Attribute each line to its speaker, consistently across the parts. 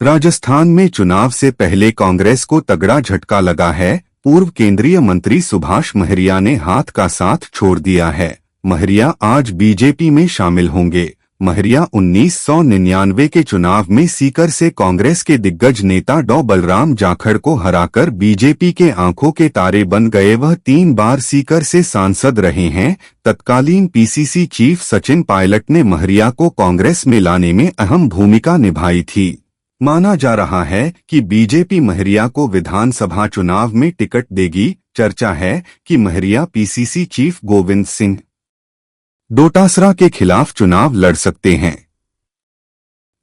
Speaker 1: राजस्थान में चुनाव से पहले कांग्रेस को तगड़ा झटका लगा है। पूर्व केंद्रीय मंत्री सुभाष महरिया ने हाथ का साथ छोड़ दिया है। महरिया आज बीजेपी में शामिल होंगे। महरिया 1999 के चुनाव में सीकर से कांग्रेस के दिग्गज नेता डॉ बलराम जाखड़ को हराकर बीजेपी के आंखों के तारे बन गए। वह 3 बार सीकर से सांसद रहे हैं। तत्कालीन पीसीसी चीफ सचिन पायलट ने महरिया को कांग्रेस में लाने में अहम भूमिका निभाई थी। माना जा रहा है कि बीजेपी महरिया को विधानसभा चुनाव में टिकट देगी। चर्चा है कि महरिया पीसीसी चीफ गोविंद सिंह डोटासरा के खिलाफ चुनाव लड़ सकते हैं।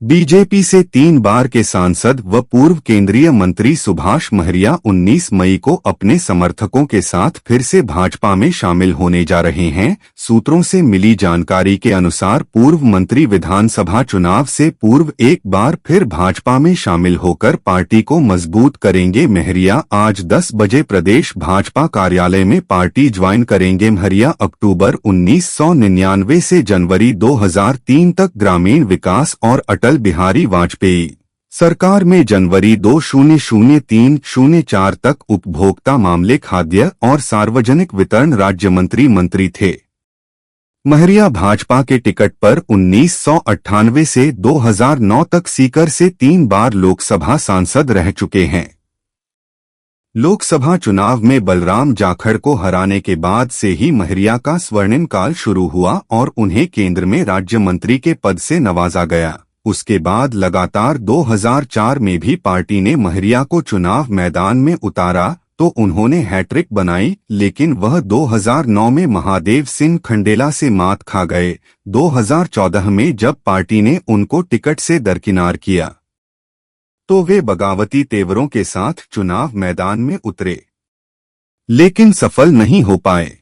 Speaker 1: बीजेपी से 3 बार के सांसद व पूर्व केंद्रीय मंत्री सुभाष महरिया 19 मई को अपने समर्थकों के साथ फिर से भाजपा में शामिल होने जा रहे हैं। सूत्रों से मिली जानकारी के अनुसार पूर्व मंत्री विधानसभा चुनाव से पूर्व एक बार फिर भाजपा में शामिल होकर पार्टी को मजबूत करेंगे। महरिया आज 10 बजे प्रदेश भाजपा कार्यालय में पार्टी ज्वाइन करेंगे। महरिया अक्टूबर 1999 से जनवरी 2003 तक ग्रामीण विकास और अटल बिहारी वाजपेयी सरकार में जनवरी 2003-04 तक उपभोक्ता मामले, खाद्य और सार्वजनिक वितरण राज्य मंत्री थे। महरिया भाजपा के टिकट पर 1998 से 2009 तक सीकर से 3 बार लोकसभा सांसद रह चुके हैं। लोकसभा चुनाव में बलराम जाखड़ को हराने के बाद से ही महरिया का स्वर्णिम काल शुरू हुआ और उन्हें केंद्र में राज्य मंत्री के पद से नवाजा गया। उसके बाद लगातार 2004 में भी पार्टी ने महरिया को चुनाव मैदान में उतारा तो उन्होंने हैट्रिक बनाई, लेकिन वह 2009 में महादेव सिंह खंडेला से मात खा गए। 2014 में जब पार्टी ने उनको टिकट से दरकिनार किया तो वे बगावती तेवरों के साथ चुनाव मैदान में उतरे, लेकिन सफल नहीं हो पाए।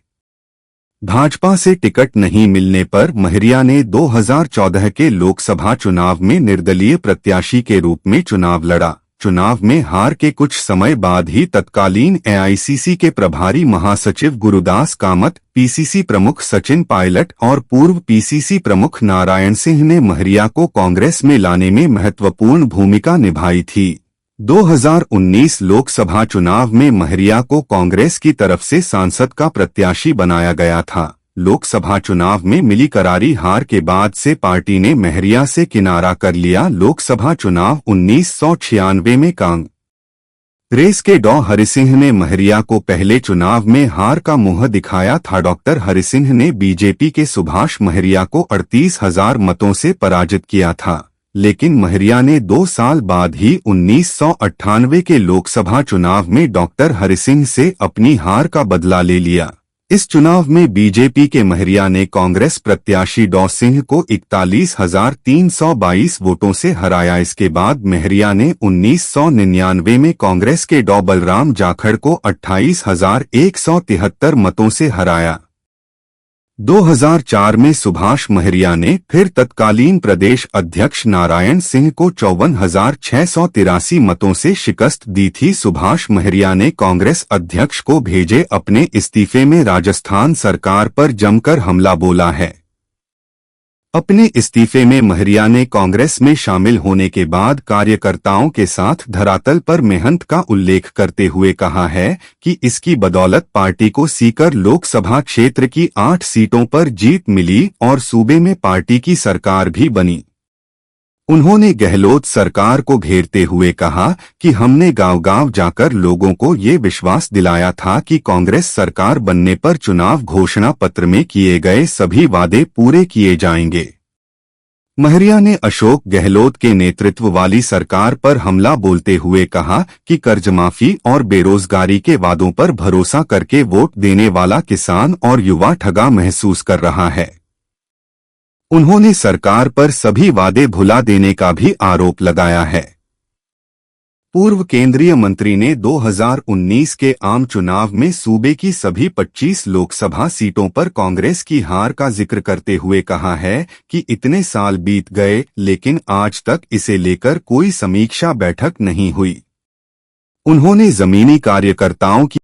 Speaker 1: भाजपा से टिकट नहीं मिलने पर महरिया ने 2014 के लोकसभा चुनाव में निर्दलीय प्रत्याशी के रूप में चुनाव लड़ा। चुनाव में हार के कुछ समय बाद ही तत्कालीन एआईसीसी के प्रभारी महासचिव गुरुदास कामत, पीसीसी प्रमुख सचिन पायलट और पूर्व पीसीसी प्रमुख नारायण सिंह ने महरिया को कांग्रेस में लाने में महत्वपूर्ण भूमिका निभाई थी। 2019 लोकसभा चुनाव में महरिया को कांग्रेस की तरफ से सांसद का प्रत्याशी बनाया गया था। लोकसभा चुनाव में मिली करारी हार के बाद से पार्टी ने महरिया से किनारा कर लिया। लोकसभा चुनाव 1996 में कांग्रेस के डॉ हरिसिंह ने महरिया को पहले चुनाव में हार का मुंह दिखाया था। डॉक्टर हरिसिंह ने बीजेपी के सुभाष महरिया को 38,000 मतों से पराजित किया था, लेकिन महरिया ने 2 साल बाद ही 1998 के लोकसभा चुनाव में डॉक्टर हरिसिंह से अपनी हार का बदला ले लिया। इस चुनाव में बीजेपी के महरिया ने कांग्रेस प्रत्याशी डॉ सिंह को 41,322 वोटों से हराया। इसके बाद महरिया ने 1999 में कांग्रेस के डॉ बलराम जाखड़ को 28,173 मतों से हराया। 2004 में सुभाष महरिया ने फिर तत्कालीन प्रदेश अध्यक्ष नारायण सिंह को 54,683 मतों से शिकस्त दी थी। सुभाष महरिया ने कांग्रेस अध्यक्ष को भेजे अपने इस्तीफे में राजस्थान सरकार पर जमकर हमला बोला है। अपने इस्तीफे में महरिया ने कांग्रेस में शामिल होने के बाद कार्यकर्ताओं के साथ धरातल पर मेहनत का उल्लेख करते हुए कहा है कि इसकी बदौलत पार्टी को सीकर लोकसभा क्षेत्र की 8 सीटों पर जीत मिली और सूबे में पार्टी की सरकार भी बनी। उन्होंने गहलोत सरकार को घेरते हुए कहा कि हमने गांव-गांव जाकर लोगों को ये विश्वास दिलाया था कि कांग्रेस सरकार बनने पर चुनाव घोषणा पत्र में किए गए सभी वादे पूरे किए जाएंगे। महरिया ने अशोक गहलोत के नेतृत्व वाली सरकार पर हमला बोलते हुए कहा कि कर्जमाफी और बेरोजगारी के वादों पर भरोसा करके वोट देने वाला किसान और युवा ठगा महसूस कर रहा है। उन्होंने सरकार पर सभी वादे भुला देने का भी आरोप लगाया है। पूर्व केंद्रीय मंत्री ने 2019 के आम चुनाव में सूबे की सभी 25 लोकसभा सीटों पर कांग्रेस की हार का जिक्र करते हुए कहा है कि इतने साल बीत गए लेकिन आज तक इसे लेकर कोई समीक्षा बैठक नहीं हुई। उन्होंने जमीनी कार्यकर्ताओं की